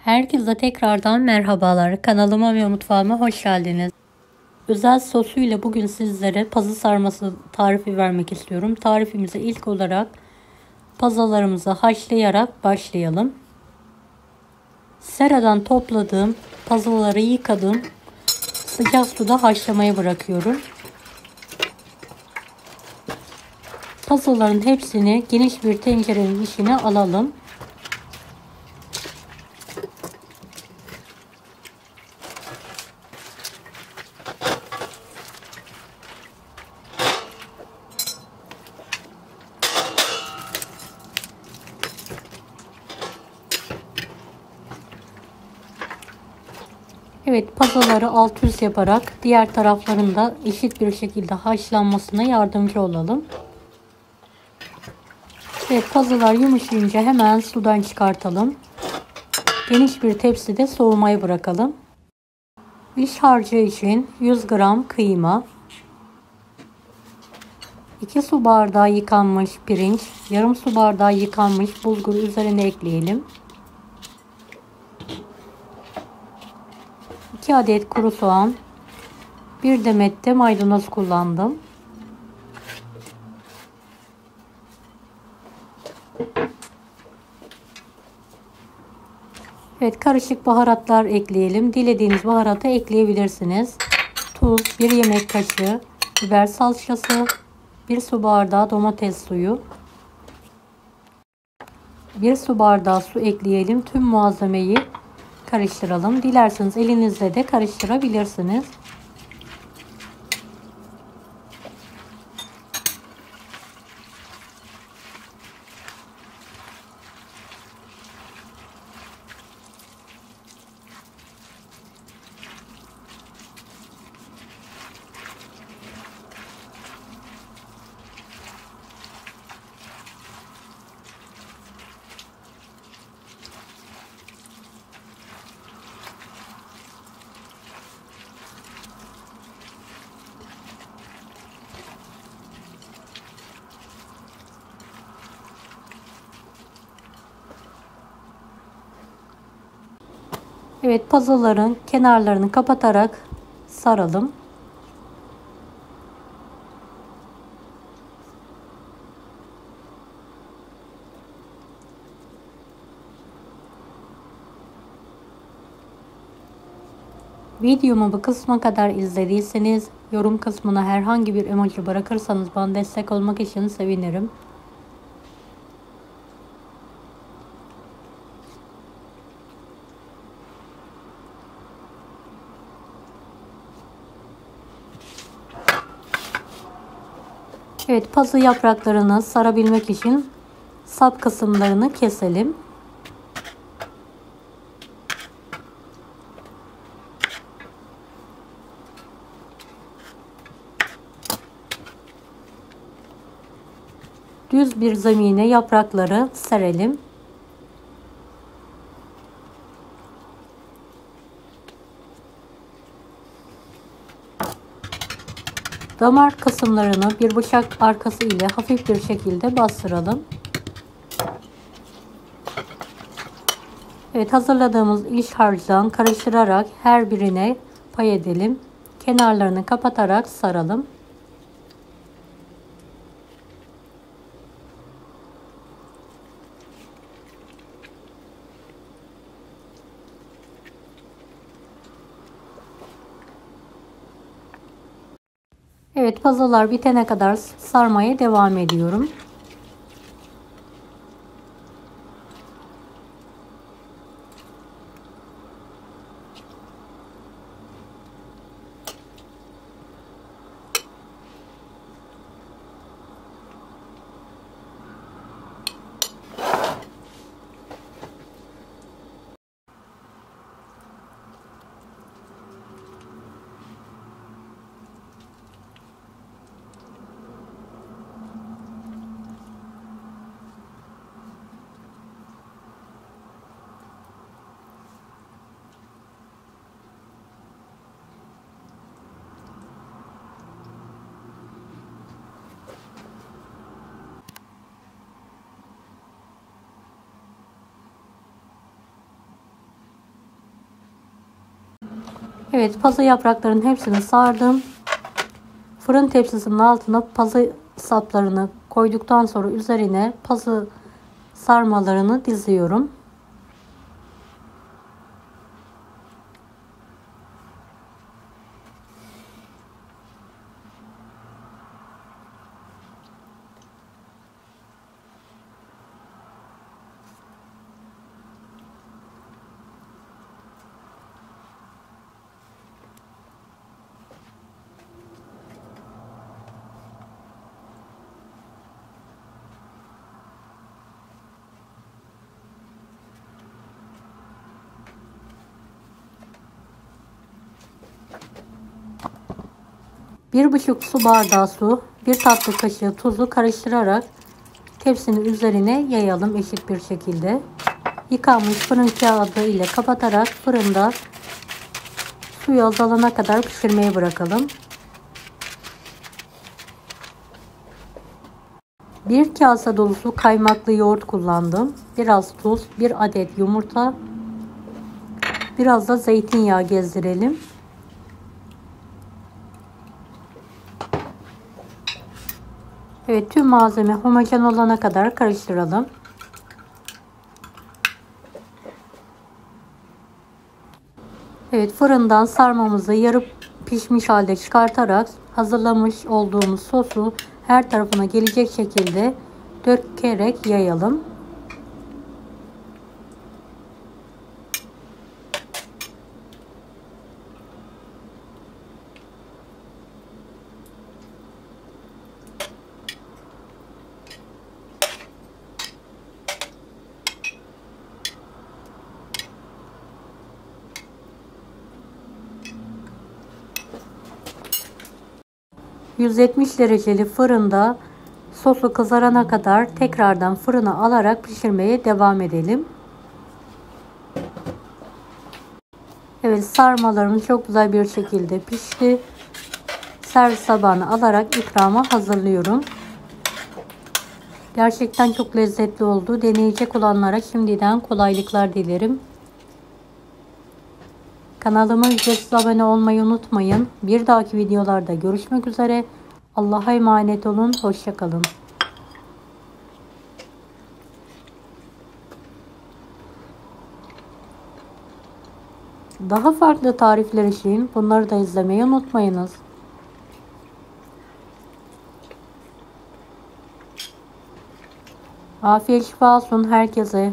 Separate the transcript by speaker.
Speaker 1: Herkese tekrardan merhabalar. Kanalıma ve mutfağıma hoş geldiniz. Özel sosuyla bugün sizlere pazı sarması tarifi vermek istiyorum. Tarifimize ilk olarak pazalarımızı haşlayarak başlayalım. Seradan topladığım pazaları yıkadım. Sıcak suda haşlamaya bırakıyorum. Pazaların hepsini geniş bir tencerenin içine alalım. Evet, pazaları alt üst yaparak diğer taraflarında eşit bir şekilde haşlanmasına yardımcı olalım. Evet, pazalar yumuşayınca hemen sudan çıkartalım. Geniş bir tepside soğumaya bırakalım. İç harcı için 100 gram kıyma, 2 su bardağı yıkanmış pirinç, yarım su bardağı yıkanmış bulgur üzerine ekleyelim. 2 adet kuru soğan, 1 demet de maydanoz kullandım. Evet, karışık baharatlar ekleyelim. Dilediğiniz baharatı ekleyebilirsiniz. Tuz, 1 yemek kaşığı, biber salçası, 1 su bardağı domates suyu, 1 su bardağı su ekleyelim. Tüm malzemeyi karıştıralım. Dilerseniz elinizle de karıştırabilirsiniz. Evet, pazaların kenarlarını kapatarak saralım. Videomu bu kısma kadar izlediyseniz yorum kısmına herhangi bir emoji bırakırsanız bana destek olmak için sevinirim. Evet, pazı yapraklarını sarabilmek için sap kısımlarını keselim. Düz bir zemine yaprakları serelim. Damar kısımlarını bir bıçak arkası ile hafif bir şekilde bastıralım. Evet, hazırladığımız iç harçtan karıştırarak her birine pay edelim. Kenarlarını kapatarak saralım. Evet, pazalar bitene kadar sarmaya devam ediyorum. Evet, pazı yapraklarının hepsini sardım. Fırın tepsisinin altına pazı saplarını koyduktan sonra üzerine pazı sarmalarını diziyorum. Bir buçuk su bardağı su, bir tatlı kaşığı tuzu karıştırarak tepsinin üzerine yayalım eşit bir şekilde. Yıkanmış fırın kağıdı ile kapatarak fırında suyu azalana kadar pişirmeye bırakalım. Bir kase dolusu kaymaklı yoğurt kullandım. Biraz tuz, bir adet yumurta, biraz da zeytinyağı gezdirelim. Evet, tüm malzeme homojen olana kadar karıştıralım. Evet, fırından sarmamızı yarı pişmiş halde çıkartarak hazırlamış olduğumuz sosu her tarafına gelecek şekilde dökerek yayalım. ...170 dereceli fırında sosu kızarana kadar tekrardan fırına alarak pişirmeye devam edelim. Evet, sarmalarım çok güzel bir şekilde pişti. Servis tabağına alarak ikrama hazırlıyorum. Gerçekten çok lezzetli oldu. Deneyecek olanlara şimdiden kolaylıklar dilerim. Kanalıma ücretsiz abone olmayı unutmayın. Bir dahaki videolarda görüşmek üzere. Allah'a emanet olun. Hoşça kalın. Daha farklı tarifler için bunları da izlemeyi unutmayınız. Afiyet şifa olsun herkese.